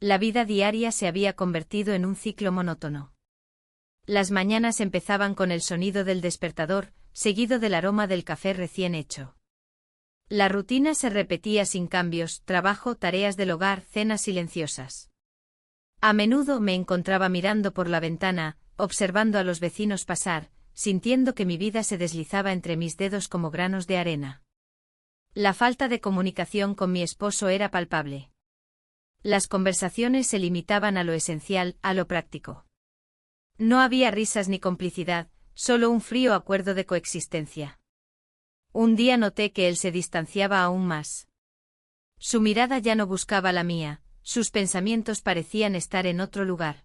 La vida diaria se había convertido en un ciclo monótono. Las mañanas empezaban con el sonido del despertador, seguido del aroma del café recién hecho. La rutina se repetía sin cambios: trabajo, tareas del hogar, cenas silenciosas. A menudo me encontraba mirando por la ventana, observando a los vecinos pasar, sintiendo que mi vida se deslizaba entre mis dedos como granos de arena. La falta de comunicación con mi esposo era palpable. Las conversaciones se limitaban a lo esencial, a lo práctico. No había risas ni complicidad, solo un frío acuerdo de coexistencia. Un día noté que él se distanciaba aún más. Su mirada ya no buscaba la mía, sus pensamientos parecían estar en otro lugar.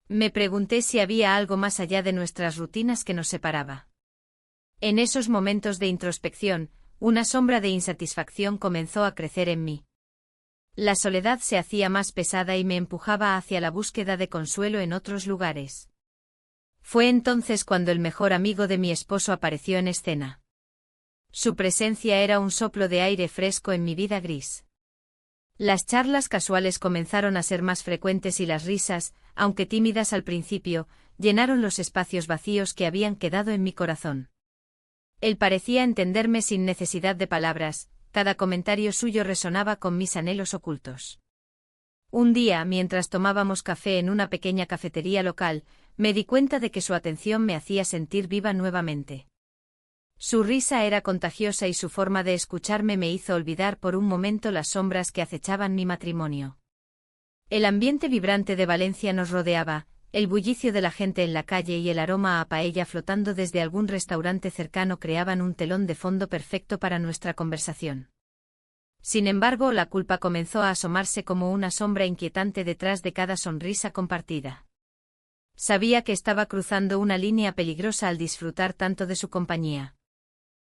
Me pregunté si había algo más allá de nuestras rutinas que nos separaba. En esos momentos de introspección, una sombra de insatisfacción comenzó a crecer en mí. La soledad se hacía más pesada y me empujaba hacia la búsqueda de consuelo en otros lugares. Fue entonces cuando el mejor amigo de mi esposo apareció en escena. Su presencia era un soplo de aire fresco en mi vida gris. Las charlas casuales comenzaron a ser más frecuentes y las risas, aunque tímidas al principio, llenaron los espacios vacíos que habían quedado en mi corazón. Él parecía entenderme sin necesidad de palabras, cada comentario suyo resonaba con mis anhelos ocultos. Un día, mientras tomábamos café en una pequeña cafetería local, me di cuenta de que su atención me hacía sentir viva nuevamente. Su risa era contagiosa y su forma de escucharme me hizo olvidar por un momento las sombras que acechaban mi matrimonio. El ambiente vibrante de Valencia nos rodeaba, el bullicio de la gente en la calle y el aroma a paella flotando desde algún restaurante cercano creaban un telón de fondo perfecto para nuestra conversación. Sin embargo, la culpa comenzó a asomarse como una sombra inquietante detrás de cada sonrisa compartida. Sabía que estaba cruzando una línea peligrosa al disfrutar tanto de su compañía.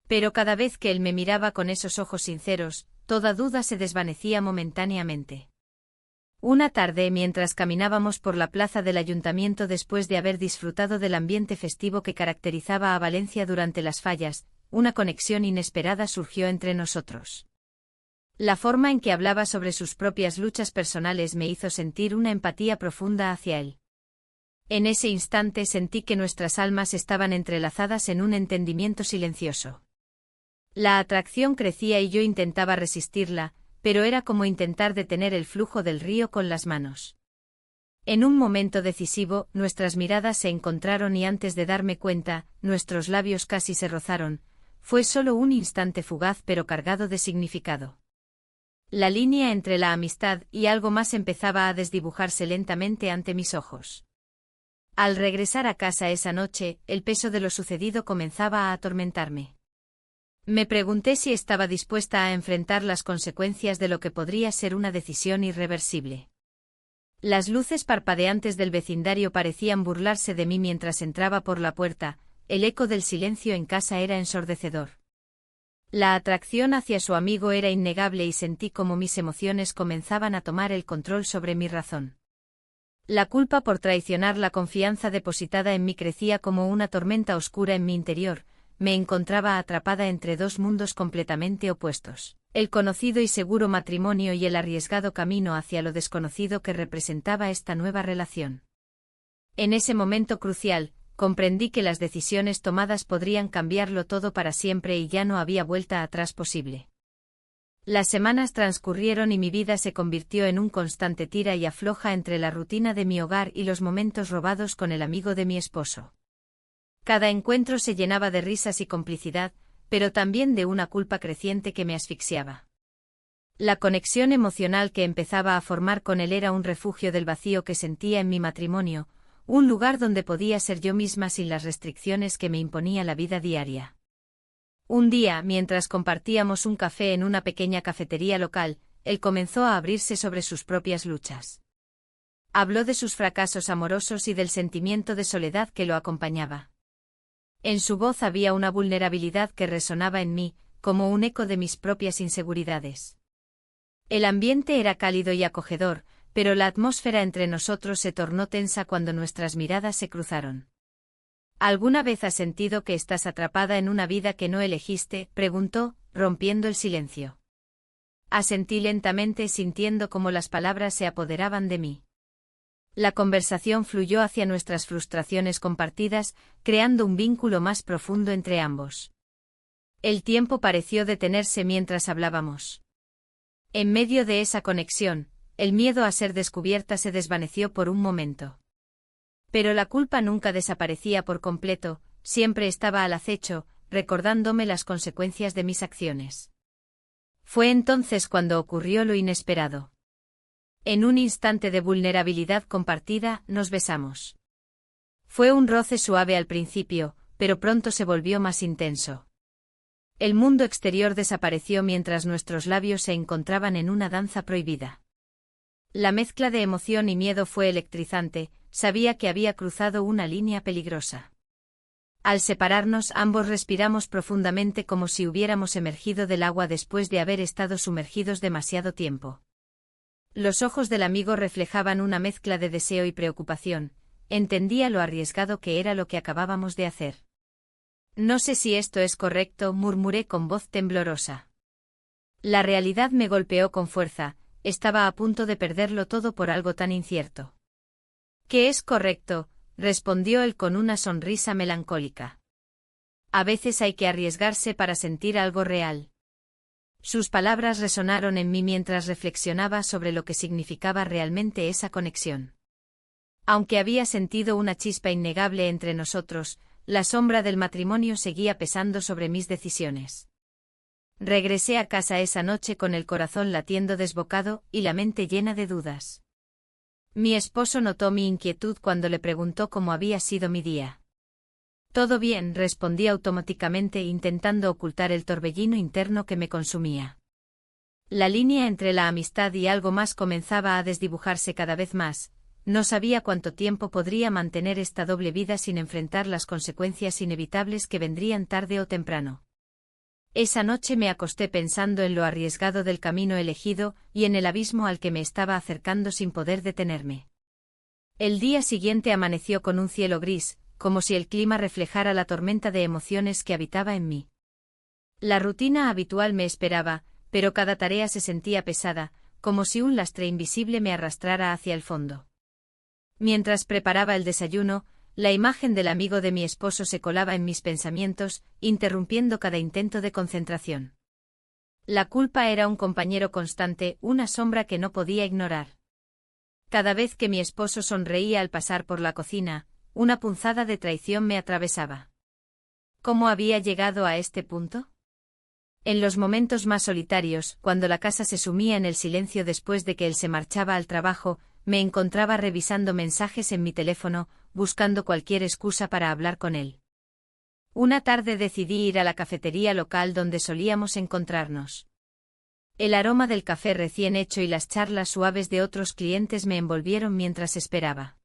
Pero cada vez que él me miraba con esos ojos sinceros, toda duda se desvanecía momentáneamente. Una tarde, mientras caminábamos por la plaza del ayuntamiento después de haber disfrutado del ambiente festivo que caracterizaba a Valencia durante las fallas, una conexión inesperada surgió entre nosotros. La forma en que hablaba sobre sus propias luchas personales me hizo sentir una empatía profunda hacia él. En ese instante sentí que nuestras almas estaban entrelazadas en un entendimiento silencioso. La atracción crecía y yo intentaba resistirla, pero era como intentar detener el flujo del río con las manos. En un momento decisivo, nuestras miradas se encontraron y antes de darme cuenta, nuestros labios casi se rozaron. Fue solo un instante fugaz pero cargado de significado. La línea entre la amistad y algo más empezaba a desdibujarse lentamente ante mis ojos. Al regresar a casa esa noche, el peso de lo sucedido comenzaba a atormentarme. Me pregunté si estaba dispuesta a enfrentar las consecuencias de lo que podría ser una decisión irreversible. Las luces parpadeantes del vecindario parecían burlarse de mí mientras entraba por la puerta, el eco del silencio en casa era ensordecedor. La atracción hacia su amigo era innegable y sentí como mis emociones comenzaban a tomar el control sobre mi razón. La culpa por traicionar la confianza depositada en mí crecía como una tormenta oscura en mi interior. Me encontraba atrapada entre dos mundos completamente opuestos, el conocido y seguro matrimonio y el arriesgado camino hacia lo desconocido que representaba esta nueva relación. En ese momento crucial, comprendí que las decisiones tomadas podrían cambiarlo todo para siempre y ya no había vuelta atrás posible. Las semanas transcurrieron y mi vida se convirtió en un constante tira y afloja entre la rutina de mi hogar y los momentos robados con el amigo de mi esposo. Cada encuentro se llenaba de risas y complicidad, pero también de una culpa creciente que me asfixiaba. La conexión emocional que empezaba a formar con él era un refugio del vacío que sentía en mi matrimonio, un lugar donde podía ser yo misma sin las restricciones que me imponía la vida diaria. Un día, mientras compartíamos un café en una pequeña cafetería local, él comenzó a abrirse sobre sus propias luchas. Habló de sus fracasos amorosos y del sentimiento de soledad que lo acompañaba. En su voz había una vulnerabilidad que resonaba en mí, como un eco de mis propias inseguridades. El ambiente era cálido y acogedor, pero la atmósfera entre nosotros se tornó tensa cuando nuestras miradas se cruzaron. ¿Alguna vez has sentido que estás atrapada en una vida que no elegiste?, preguntó, rompiendo el silencio. Asentí lentamente sintiendo cómo las palabras se apoderaban de mí. La conversación fluyó hacia nuestras frustraciones compartidas, creando un vínculo más profundo entre ambos. El tiempo pareció detenerse mientras hablábamos. En medio de esa conexión, el miedo a ser descubierta se desvaneció por un momento. Pero la culpa nunca desaparecía por completo, siempre estaba al acecho, recordándome las consecuencias de mis acciones. Fue entonces cuando ocurrió lo inesperado. En un instante de vulnerabilidad compartida, nos besamos. Fue un roce suave al principio, pero pronto se volvió más intenso. El mundo exterior desapareció mientras nuestros labios se encontraban en una danza prohibida. La mezcla de emoción y miedo fue electrizante, sabía que había cruzado una línea peligrosa. Al separarnos, ambos respiramos profundamente como si hubiéramos emergido del agua después de haber estado sumergidos demasiado tiempo. Los ojos del amigo reflejaban una mezcla de deseo y preocupación, entendía lo arriesgado que era lo que acabábamos de hacer. No sé si esto es correcto, murmuré con voz temblorosa. La realidad me golpeó con fuerza, estaba a punto de perderlo todo por algo tan incierto. ¿Qué es correcto?, respondió él con una sonrisa melancólica. A veces hay que arriesgarse para sentir algo real. Sus palabras resonaron en mí mientras reflexionaba sobre lo que significaba realmente esa conexión. Aunque había sentido una chispa innegable entre nosotros, la sombra del matrimonio seguía pesando sobre mis decisiones. Regresé a casa esa noche con el corazón latiendo desbocado y la mente llena de dudas. Mi esposo notó mi inquietud cuando le preguntó cómo había sido mi día. Todo bien, respondí automáticamente intentando ocultar el torbellino interno que me consumía. La línea entre la amistad y algo más comenzaba a desdibujarse cada vez más, no sabía cuánto tiempo podría mantener esta doble vida sin enfrentar las consecuencias inevitables que vendrían tarde o temprano. Esa noche me acosté pensando en lo arriesgado del camino elegido y en el abismo al que me estaba acercando sin poder detenerme. El día siguiente amaneció con un cielo gris, como si el clima reflejara la tormenta de emociones que habitaba en mí. La rutina habitual me esperaba, pero cada tarea se sentía pesada, como si un lastre invisible me arrastrara hacia el fondo. Mientras preparaba el desayuno, la imagen del amigo de mi esposo se colaba en mis pensamientos, interrumpiendo cada intento de concentración. La culpa era un compañero constante, una sombra que no podía ignorar. Cada vez que mi esposo sonreía al pasar por la cocina, una punzada de traición me atravesaba. ¿Cómo había llegado a este punto? En los momentos más solitarios, cuando la casa se sumía en el silencio después de que él se marchaba al trabajo, me encontraba revisando mensajes en mi teléfono, buscando cualquier excusa para hablar con él. Una tarde decidí ir a la cafetería local donde solíamos encontrarnos. El aroma del café recién hecho y las charlas suaves de otros clientes me envolvieron mientras esperaba.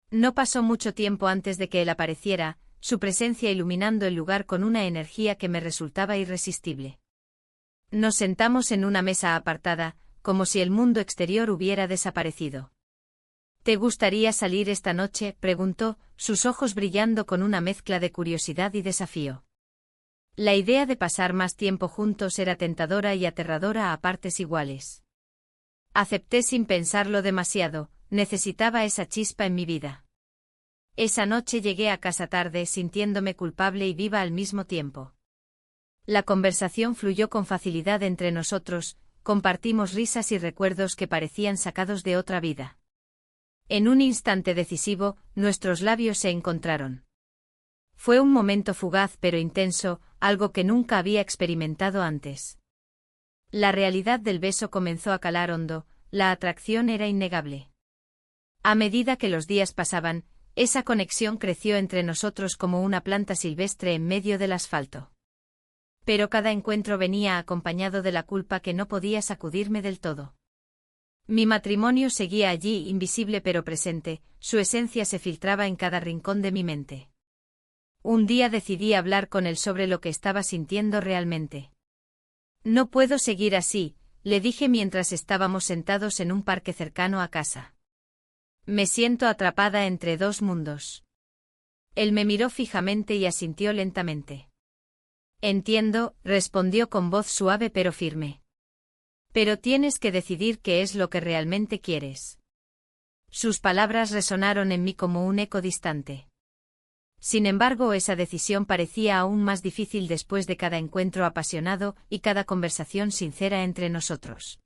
No pasó mucho tiempo antes de que él apareciera, su presencia iluminando el lugar con una energía que me resultaba irresistible. Nos sentamos en una mesa apartada, como si el mundo exterior hubiera desaparecido. ¿Te gustaría salir esta noche?, preguntó, sus ojos brillando con una mezcla de curiosidad y desafío. La idea de pasar más tiempo juntos era tentadora y aterradora a partes iguales. Acepté sin pensarlo demasiado, necesitaba esa chispa en mi vida. Esa noche llegué a casa tarde sintiéndome culpable y viva al mismo tiempo. La conversación fluyó con facilidad entre nosotros, compartimos risas y recuerdos que parecían sacados de otra vida. En un instante decisivo, nuestros labios se encontraron. Fue un momento fugaz pero intenso, algo que nunca había experimentado antes. La realidad del beso comenzó a calar hondo, la atracción era innegable. A medida que los días pasaban, esa conexión creció entre nosotros como una planta silvestre en medio del asfalto. Pero cada encuentro venía acompañado de la culpa que no podía sacudirme del todo. Mi matrimonio seguía allí invisible pero presente, su esencia se filtraba en cada rincón de mi mente. Un día decidí hablar con él sobre lo que estaba sintiendo realmente. No puedo seguir así, le dije mientras estábamos sentados en un parque cercano a casa. Me siento atrapada entre dos mundos. Él me miró fijamente y asintió lentamente. Entiendo, respondió con voz suave pero firme. Pero tienes que decidir qué es lo que realmente quieres. Sus palabras resonaron en mí como un eco distante. Sin embargo, esa decisión parecía aún más difícil después de cada encuentro apasionado y cada conversación sincera entre nosotros.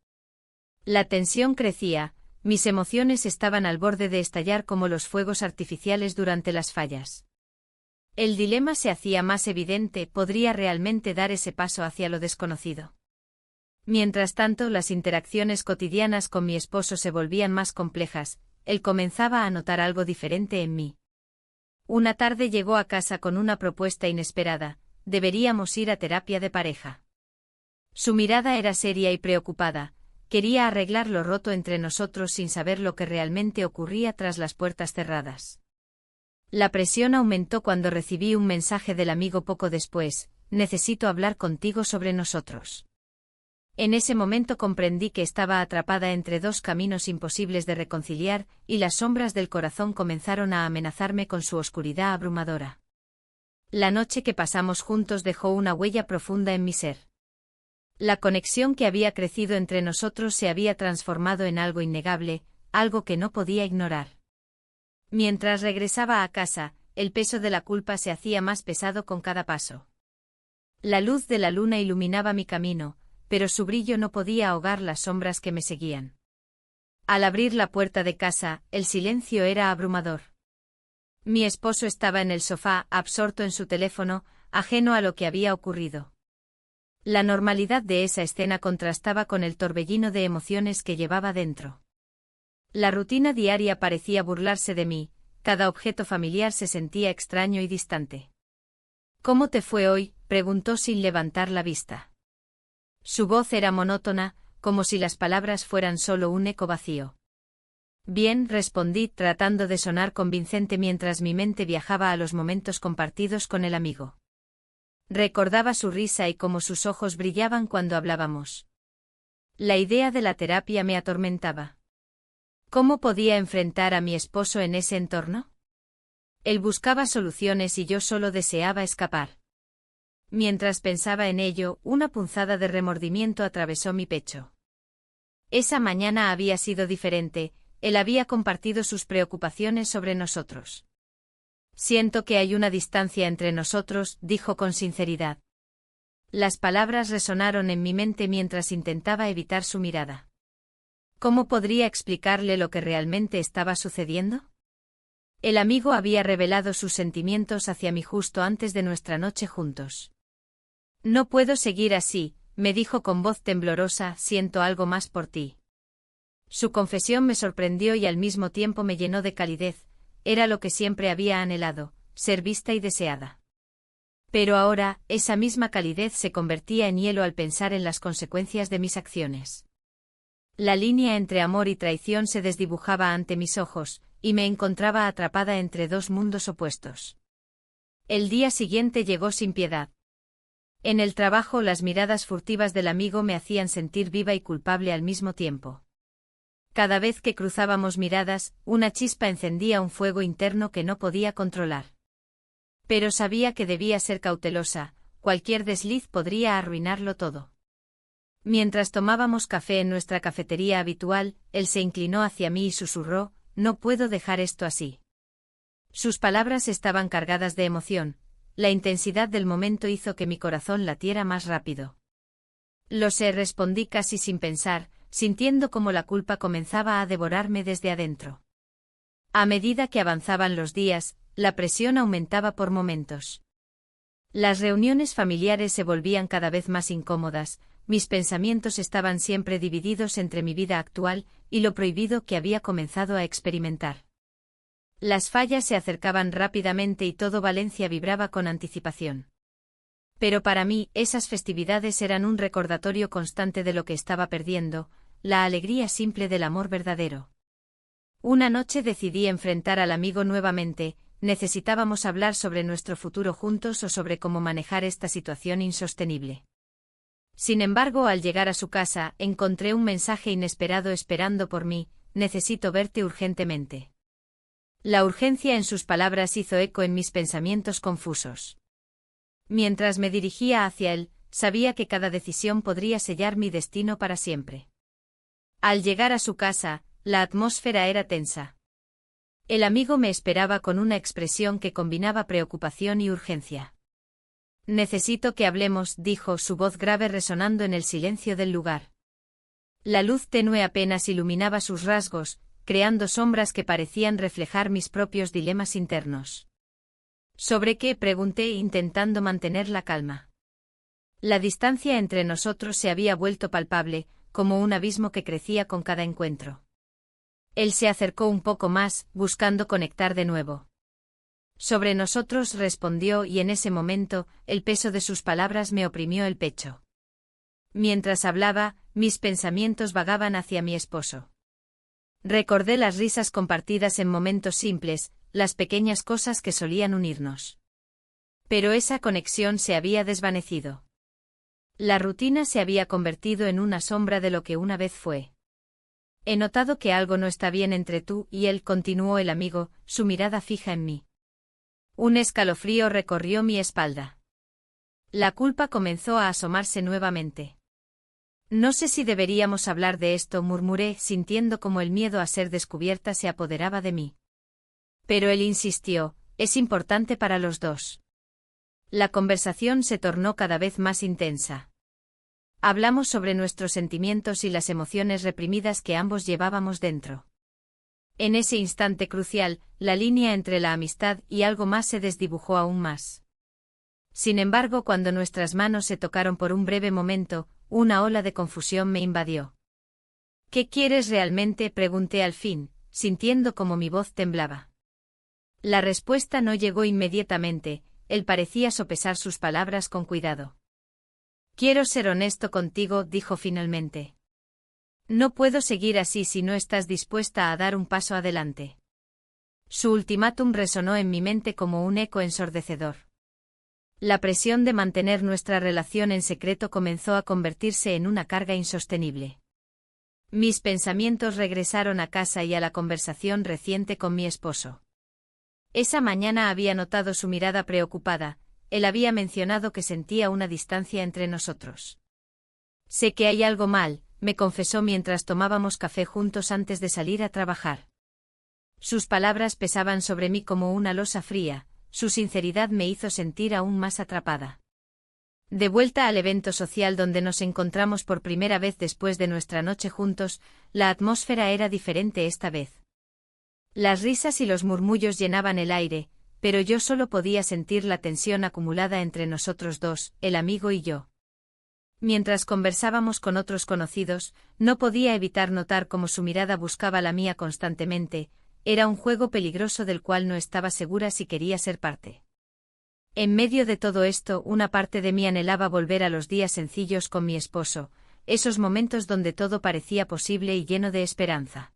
La tensión crecía, mis emociones estaban al borde de estallar como los fuegos artificiales durante las fallas. El dilema se hacía más evidente, ¿podría realmente dar ese paso hacia lo desconocido? Mientras tanto, las interacciones cotidianas con mi esposo se volvían más complejas, él comenzaba a notar algo diferente en mí. Una tarde llegó a casa con una propuesta inesperada: deberíamos ir a terapia de pareja. Su mirada era seria y preocupada, quería arreglar lo roto entre nosotros sin saber lo que realmente ocurría tras las puertas cerradas. La presión aumentó cuando recibí un mensaje del amigo poco después: necesito hablar contigo sobre nosotros. En ese momento comprendí que estaba atrapada entre dos caminos imposibles de reconciliar, y las sombras del corazón comenzaron a amenazarme con su oscuridad abrumadora. La noche que pasamos juntos dejó una huella profunda en mi ser. La conexión que había crecido entre nosotros se había transformado en algo innegable, algo que no podía ignorar. Mientras regresaba a casa, el peso de la culpa se hacía más pesado con cada paso. La luz de la luna iluminaba mi camino, pero su brillo no podía ahogar las sombras que me seguían. Al abrir la puerta de casa, el silencio era abrumador. Mi esposo estaba en el sofá, absorto en su teléfono, ajeno a lo que había ocurrido. La normalidad de esa escena contrastaba con el torbellino de emociones que llevaba dentro. La rutina diaria parecía burlarse de mí, cada objeto familiar se sentía extraño y distante. ¿Cómo te fue hoy?, preguntó sin levantar la vista. Su voz era monótona, como si las palabras fueran solo un eco vacío. Bien, respondí, tratando de sonar convincente mientras mi mente viajaba a los momentos compartidos con el amigo. Recordaba su risa y cómo sus ojos brillaban cuando hablábamos. La idea de la terapia me atormentaba. ¿Cómo podía enfrentar a mi esposo en ese entorno? Él buscaba soluciones y yo solo deseaba escapar. Mientras pensaba en ello, una punzada de remordimiento atravesó mi pecho. Esa mañana había sido diferente, él había compartido sus preocupaciones sobre nosotros. Siento que hay una distancia entre nosotros, dijo con sinceridad. Las palabras resonaron en mi mente mientras intentaba evitar su mirada. ¿Cómo podría explicarle lo que realmente estaba sucediendo? El amigo había revelado sus sentimientos hacia mí justo antes de nuestra noche juntos. No puedo seguir así, me dijo con voz temblorosa, siento algo más por ti. Su confesión me sorprendió y al mismo tiempo me llenó de calidez, era lo que siempre había anhelado, ser vista y deseada. Pero ahora, esa misma calidez se convertía en hielo al pensar en las consecuencias de mis acciones. La línea entre amor y traición se desdibujaba ante mis ojos, y me encontraba atrapada entre dos mundos opuestos. El día siguiente llegó sin piedad. En el trabajo, las miradas furtivas del amigo me hacían sentir viva y culpable al mismo tiempo. Cada vez que cruzábamos miradas, una chispa encendía un fuego interno que no podía controlar. Pero sabía que debía ser cautelosa, cualquier desliz podría arruinarlo todo. Mientras tomábamos café en nuestra cafetería habitual, él se inclinó hacia mí y susurró: no puedo dejar esto así. Sus palabras estaban cargadas de emoción. La intensidad del momento hizo que mi corazón latiera más rápido. Lo sé, respondí casi sin pensar, sintiendo cómo la culpa comenzaba a devorarme desde adentro. A medida que avanzaban los días, la presión aumentaba por momentos. Las reuniones familiares se volvían cada vez más incómodas, mis pensamientos estaban siempre divididos entre mi vida actual y lo prohibido que había comenzado a experimentar. Las fallas se acercaban rápidamente y todo Valencia vibraba con anticipación. Pero para mí, esas festividades eran un recordatorio constante de lo que estaba perdiendo, la alegría simple del amor verdadero. Una noche decidí enfrentar al amigo nuevamente, necesitábamos hablar sobre nuestro futuro juntos o sobre cómo manejar esta situación insostenible. Sin embargo, al llegar a su casa, encontré un mensaje inesperado esperando por mí: necesito verte urgentemente. La urgencia en sus palabras hizo eco en mis pensamientos confusos. Mientras me dirigía hacia él, sabía que cada decisión podría sellar mi destino para siempre. Al llegar a su casa, la atmósfera era tensa. El amigo me esperaba con una expresión que combinaba preocupación y urgencia. «Necesito que hablemos», dijo, su voz grave resonando en el silencio del lugar. La luz tenue apenas iluminaba sus rasgos, creando sombras que parecían reflejar mis propios dilemas internos. ¿Sobre qué?, pregunté, intentando mantener la calma. La distancia entre nosotros se había vuelto palpable, como un abismo que crecía con cada encuentro. Él se acercó un poco más, buscando conectar de nuevo. «Sobre nosotros», respondió, y en ese momento, el peso de sus palabras me oprimió el pecho. Mientras hablaba, mis pensamientos vagaban hacia mi esposo. Recordé las risas compartidas en momentos simples, las pequeñas cosas que solían unirnos. Pero esa conexión se había desvanecido. La rutina se había convertido en una sombra de lo que una vez fue. «He notado que algo no está bien entre tú y él», continuó el amigo, su mirada fija en mí. Un escalofrío recorrió mi espalda. La culpa comenzó a asomarse nuevamente. «No sé si deberíamos hablar de esto», murmuré, sintiendo como el miedo a ser descubierta se apoderaba de mí. Pero él insistió: «Es importante para los dos». La conversación se tornó cada vez más intensa. Hablamos sobre nuestros sentimientos y las emociones reprimidas que ambos llevábamos dentro. En ese instante crucial, la línea entre la amistad y algo más se desdibujó aún más. Sin embargo, cuando nuestras manos se tocaron por un breve momento, una ola de confusión me invadió. «¿Qué quieres realmente?», pregunté al fin, sintiendo como mi voz temblaba. La respuesta no llegó inmediatamente, él parecía sopesar sus palabras con cuidado. «Quiero ser honesto contigo», dijo finalmente. «No puedo seguir así si no estás dispuesta a dar un paso adelante». Su ultimátum resonó en mi mente como un eco ensordecedor. La presión de mantener nuestra relación en secreto comenzó a convertirse en una carga insostenible. Mis pensamientos regresaron a casa y a la conversación reciente con mi esposo. Esa mañana había notado su mirada preocupada. Él había mencionado que sentía una distancia entre nosotros. «Sé que hay algo mal», me confesó mientras tomábamos café juntos antes de salir a trabajar. Sus palabras pesaban sobre mí como una losa fría, su sinceridad me hizo sentir aún más atrapada. De vuelta al evento social donde nos encontramos por primera vez después de nuestra noche juntos, la atmósfera era diferente esta vez. Las risas y los murmullos llenaban el aire, pero yo solo podía sentir la tensión acumulada entre nosotros dos, el amigo y yo. Mientras conversábamos con otros conocidos, no podía evitar notar cómo su mirada buscaba la mía constantemente. Era un juego peligroso del cual no estaba segura si quería ser parte. En medio de todo esto, una parte de mí anhelaba volver a los días sencillos con mi esposo, esos momentos donde todo parecía posible y lleno de esperanza.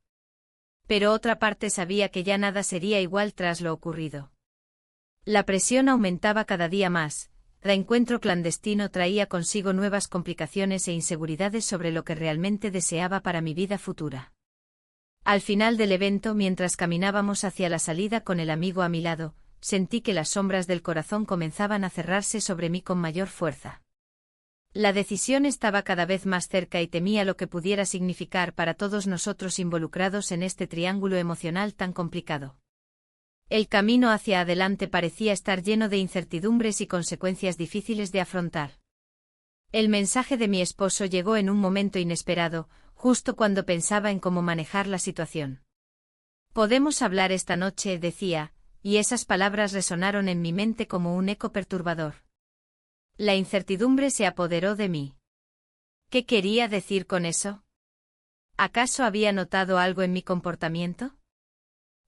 Pero otra parte sabía que ya nada sería igual tras lo ocurrido. La presión aumentaba cada día más. El encuentro clandestino traía consigo nuevas complicaciones e inseguridades sobre lo que realmente deseaba para mi vida futura. Al final del evento, mientras caminábamos hacia la salida con el amigo a mi lado, sentí que las sombras del corazón comenzaban a cerrarse sobre mí con mayor fuerza. La decisión estaba cada vez más cerca y temía lo que pudiera significar para todos nosotros involucrados en este triángulo emocional tan complicado. El camino hacia adelante parecía estar lleno de incertidumbres y consecuencias difíciles de afrontar. El mensaje de mi esposo llegó en un momento inesperado, justo cuando pensaba en cómo manejar la situación. «Podemos hablar esta noche», decía, y esas palabras resonaron en mi mente como un eco perturbador. La incertidumbre se apoderó de mí. ¿Qué quería decir con eso? ¿Acaso había notado algo en mi comportamiento?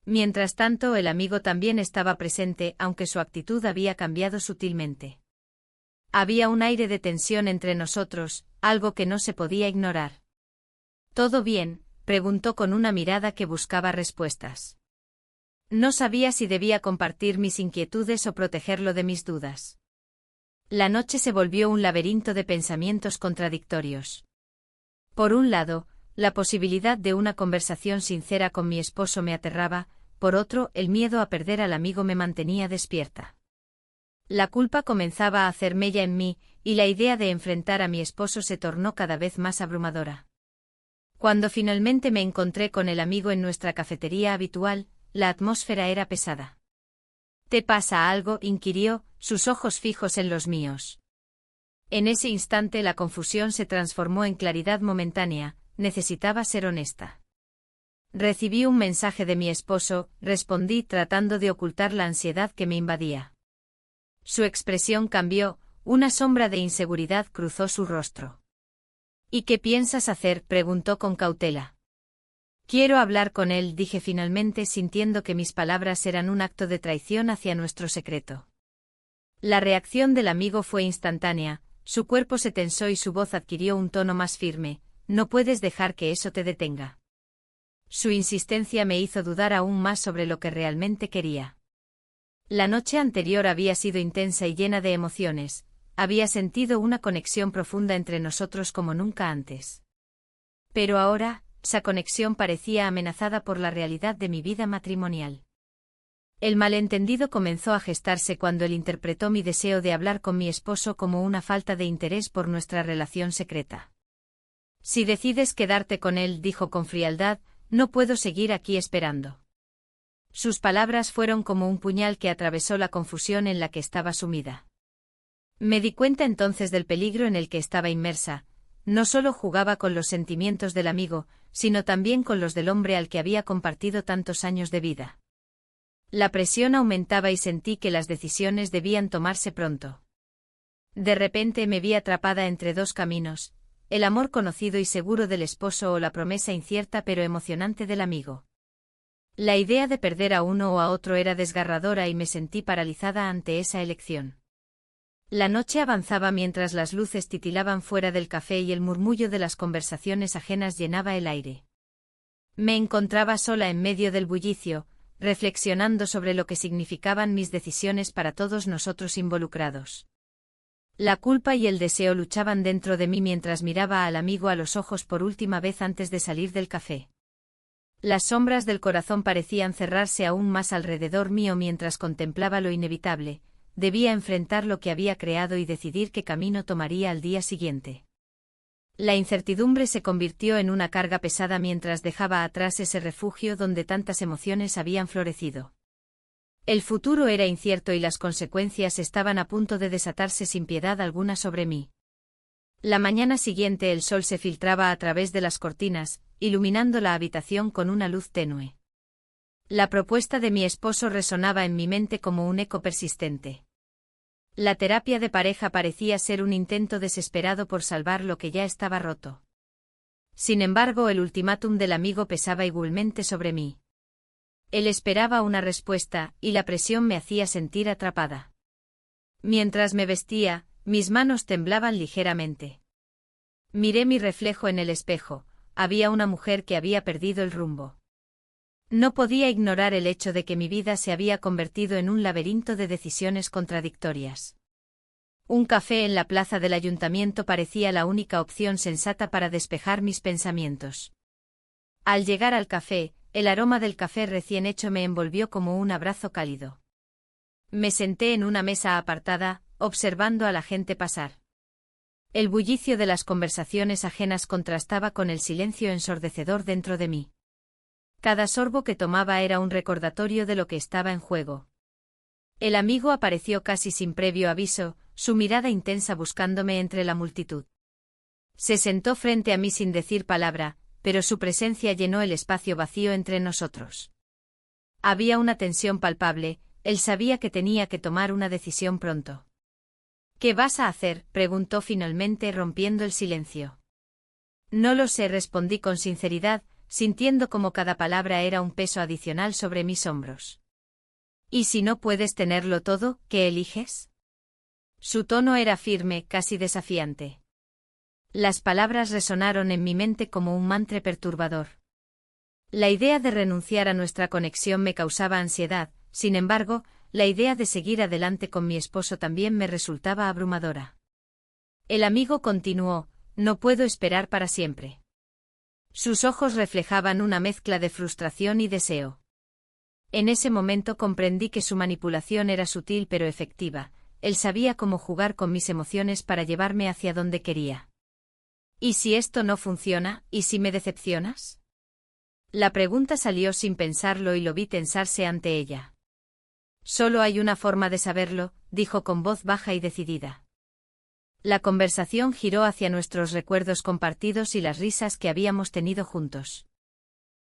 Mientras tanto, el amigo también estaba presente, aunque su actitud había cambiado sutilmente. Había un aire de tensión entre nosotros, algo que no se podía ignorar. «¿Todo bien?», preguntó con una mirada que buscaba respuestas. No sabía si debía compartir mis inquietudes o protegerlo de mis dudas. La noche se volvió un laberinto de pensamientos contradictorios. Por un lado, la posibilidad de una conversación sincera con mi esposo me aterraba, por otro, el miedo a perder al amigo me mantenía despierta. La culpa comenzaba a hacer mella en mí, y la idea de enfrentar a mi esposo se tornó cada vez más abrumadora. Cuando finalmente me encontré con el amigo en nuestra cafetería habitual, la atmósfera era pesada. ¿Te pasa algo?, inquirió, sus ojos fijos en los míos. En ese instante la confusión se transformó en claridad momentánea, necesitaba ser honesta. Recibí un mensaje de mi esposo, respondí tratando de ocultar la ansiedad que me invadía. Su expresión cambió, una sombra de inseguridad cruzó su rostro. ¿Y qué piensas hacer?, preguntó con cautela. Quiero hablar con él, dije finalmente sintiendo que mis palabras eran un acto de traición hacia nuestro secreto. La reacción del amigo fue instantánea, su cuerpo se tensó y su voz adquirió un tono más firme. No puedes dejar que eso te detenga. Su insistencia me hizo dudar aún más sobre lo que realmente quería. La noche anterior había sido intensa y llena de emociones, había sentido una conexión profunda entre nosotros como nunca antes. Pero ahora, esa conexión parecía amenazada por la realidad de mi vida matrimonial. El malentendido comenzó a gestarse cuando él interpretó mi deseo de hablar con mi esposo como una falta de interés por nuestra relación secreta. Si decides quedarte con él, dijo con frialdad, no puedo seguir aquí esperando. Sus palabras fueron como un puñal que atravesó la confusión en la que estaba sumida. Me di cuenta entonces del peligro en el que estaba inmersa. No solo jugaba con los sentimientos del amigo, sino también con los del hombre al que había compartido tantos años de vida. La presión aumentaba y sentí que las decisiones debían tomarse pronto. De repente me vi atrapada entre dos caminos, el amor conocido y seguro del esposo o la promesa incierta pero emocionante del amigo. La idea de perder a uno o a otro era desgarradora y me sentí paralizada ante esa elección. La noche avanzaba mientras las luces titilaban fuera del café y el murmullo de las conversaciones ajenas llenaba el aire. Me encontraba sola en medio del bullicio, reflexionando sobre lo que significaban mis decisiones para todos nosotros involucrados. La culpa y el deseo luchaban dentro de mí mientras miraba al amigo a los ojos por última vez antes de salir del café. Las sombras del corazón parecían cerrarse aún más alrededor mío mientras contemplaba lo inevitable. Debía enfrentar lo que había creado y decidir qué camino tomaría al día siguiente. La incertidumbre se convirtió en una carga pesada mientras dejaba atrás ese refugio donde tantas emociones habían florecido. El futuro era incierto y las consecuencias estaban a punto de desatarse sin piedad alguna sobre mí. La mañana siguiente el sol se filtraba a través de las cortinas, iluminando la habitación con una luz tenue. La propuesta de mi esposo resonaba en mi mente como un eco persistente. La terapia de pareja parecía ser un intento desesperado por salvar lo que ya estaba roto. Sin embargo, el ultimátum del amigo pesaba igualmente sobre mí. Él esperaba una respuesta, y la presión me hacía sentir atrapada. Mientras me vestía, mis manos temblaban ligeramente. Miré mi reflejo en el espejo, había una mujer que había perdido el rumbo. No podía ignorar el hecho de que mi vida se había convertido en un laberinto de decisiones contradictorias. Un café en la plaza del ayuntamiento parecía la única opción sensata para despejar mis pensamientos. Al llegar al café, el aroma del café recién hecho me envolvió como un abrazo cálido. Me senté en una mesa apartada, observando a la gente pasar. El bullicio de las conversaciones ajenas contrastaba con el silencio ensordecedor dentro de mí. Cada sorbo que tomaba era un recordatorio de lo que estaba en juego. El amigo apareció casi sin previo aviso, su mirada intensa buscándome entre la multitud. Se sentó frente a mí sin decir palabra, pero su presencia llenó el espacio vacío entre nosotros. Había una tensión palpable, él sabía que tenía que tomar una decisión pronto. ¿Qué vas a hacer?, preguntó finalmente rompiendo el silencio. No lo sé, respondí con sinceridad, sintiendo como cada palabra era un peso adicional sobre mis hombros. ¿Y si no puedes tenerlo todo, qué eliges? Su tono era firme, casi desafiante. Las palabras resonaron en mi mente como un mantra perturbador. La idea de renunciar a nuestra conexión me causaba ansiedad, sin embargo, la idea de seguir adelante con mi esposo también me resultaba abrumadora. El amigo continuó, no puedo esperar para siempre. Sus ojos reflejaban una mezcla de frustración y deseo. En ese momento comprendí que su manipulación era sutil pero efectiva. él sabía cómo jugar con mis emociones para llevarme hacia donde quería. ¿Y si esto no funciona? ¿Y si me decepcionas? La pregunta salió sin pensarlo y lo vi tensarse ante ella. Solo hay una forma de saberlo, dijo con voz baja y decidida. La conversación giró hacia nuestros recuerdos compartidos y las risas que habíamos tenido juntos.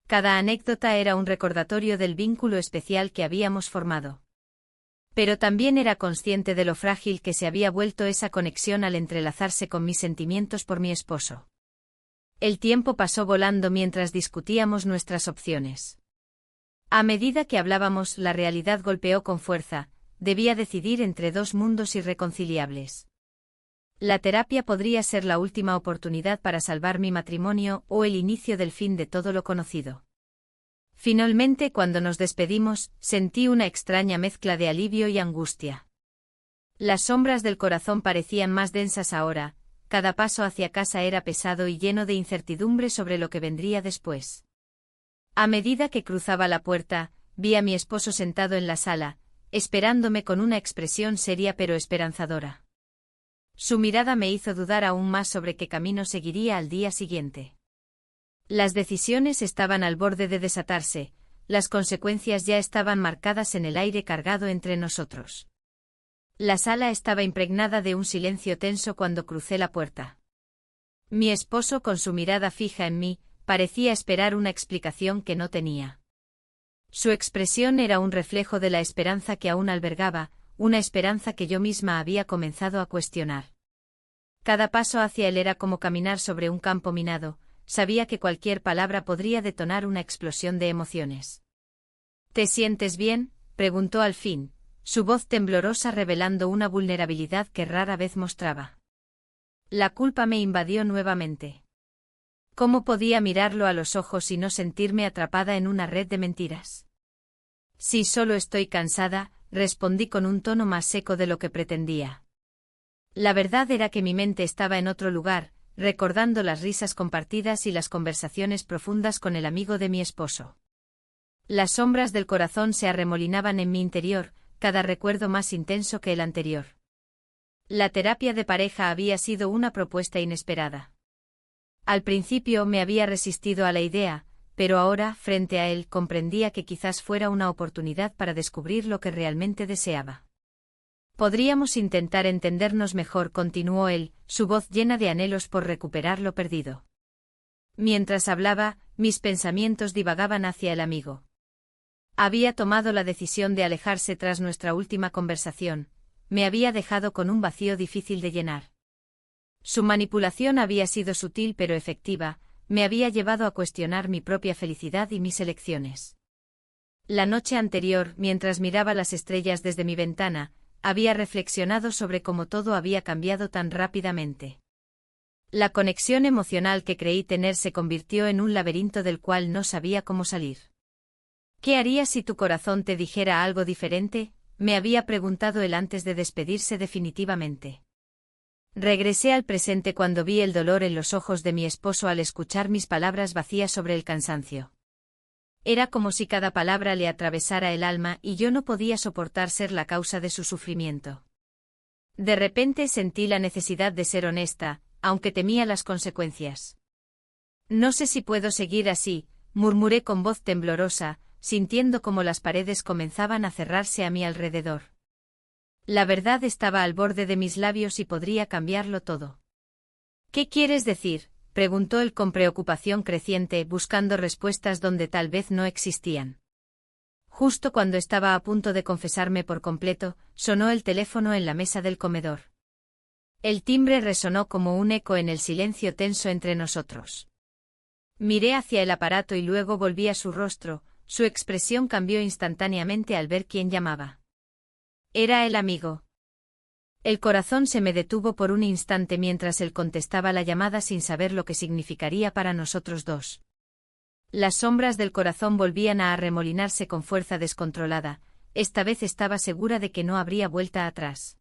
Cada anécdota era un recordatorio del vínculo especial que habíamos formado. Pero también era consciente de lo frágil que se había vuelto esa conexión al entrelazarse con mis sentimientos por mi esposo. El tiempo pasó volando mientras discutíamos nuestras opciones. A medida que hablábamos, la realidad golpeó con fuerza, debía decidir entre dos mundos irreconciliables. La terapia podría ser la última oportunidad para salvar mi matrimonio o el inicio del fin de todo lo conocido. Finalmente, cuando nos despedimos, sentí una extraña mezcla de alivio y angustia. Las sombras del corazón parecían más densas ahora, cada paso hacia casa era pesado y lleno de incertidumbre sobre lo que vendría después. A medida que cruzaba la puerta, vi a mi esposo sentado en la sala, esperándome con una expresión seria pero esperanzadora. Su mirada me hizo dudar aún más sobre qué camino seguiría al día siguiente. Las decisiones estaban al borde de desatarse, las consecuencias ya estaban marcadas en el aire cargado entre nosotros. La sala estaba impregnada de un silencio tenso cuando crucé la puerta. Mi esposo, con su mirada fija en mí, parecía esperar una explicación que no tenía. Su expresión era un reflejo de la esperanza que aún albergaba, una esperanza que yo misma había comenzado a cuestionar. Cada paso hacia él era como caminar sobre un campo minado. Sabía que cualquier palabra podría detonar una explosión de emociones. ¿Te sientes bien?, preguntó al fin, su voz temblorosa revelando una vulnerabilidad que rara vez mostraba. La culpa me invadió nuevamente. ¿Cómo podía mirarlo a los ojos y no sentirme atrapada en una red de mentiras? Sí, solo estoy cansada, respondí con un tono más seco de lo que pretendía. La verdad era que mi mente estaba en otro lugar, recordando las risas compartidas y las conversaciones profundas con el amigo de mi esposo. Las sombras del corazón se arremolinaban en mi interior, cada recuerdo más intenso que el anterior. La terapia de pareja había sido una propuesta inesperada. Al principio me había resistido a la idea, pero ahora, frente a él, comprendía que quizás fuera una oportunidad para descubrir lo que realmente deseaba. Podríamos intentar entendernos mejor, continuó él, su voz llena de anhelos por recuperar lo perdido. Mientras hablaba, mis pensamientos divagaban hacia el amigo. Había tomado la decisión de alejarse tras nuestra última conversación, me había dejado con un vacío difícil de llenar. Su manipulación había sido sutil pero efectiva, me había llevado a cuestionar mi propia felicidad y mis elecciones. La noche anterior, mientras miraba las estrellas desde mi ventana, había reflexionado sobre cómo todo había cambiado tan rápidamente. La conexión emocional que creí tener se convirtió en un laberinto del cual no sabía cómo salir. ¿Qué harías si tu corazón te dijera algo diferente?, me había preguntado él antes de despedirse definitivamente. Regresé al presente cuando vi el dolor en los ojos de mi esposo al escuchar mis palabras vacías sobre el cansancio. Era como si cada palabra le atravesara el alma y yo no podía soportar ser la causa de su sufrimiento. De repente sentí la necesidad de ser honesta, aunque temía las consecuencias. No sé si puedo seguir así, murmuré con voz temblorosa, sintiendo como las paredes comenzaban a cerrarse a mi alrededor. La verdad estaba al borde de mis labios y podría cambiarlo todo. ¿Qué quieres decir?, preguntó él con preocupación creciente, buscando respuestas donde tal vez no existían. Justo cuando estaba a punto de confesarme por completo, sonó el teléfono en la mesa del comedor. El timbre resonó como un eco en el silencio tenso entre nosotros. Miré hacia el aparato y luego volví a su rostro, su expresión cambió instantáneamente al ver quién llamaba. Era el amigo. El corazón se me detuvo por un instante mientras él contestaba la llamada sin saber lo que significaría para nosotros dos. Las sombras del corazón volvían a arremolinarse con fuerza descontrolada, esta vez estaba segura de que no habría vuelta atrás.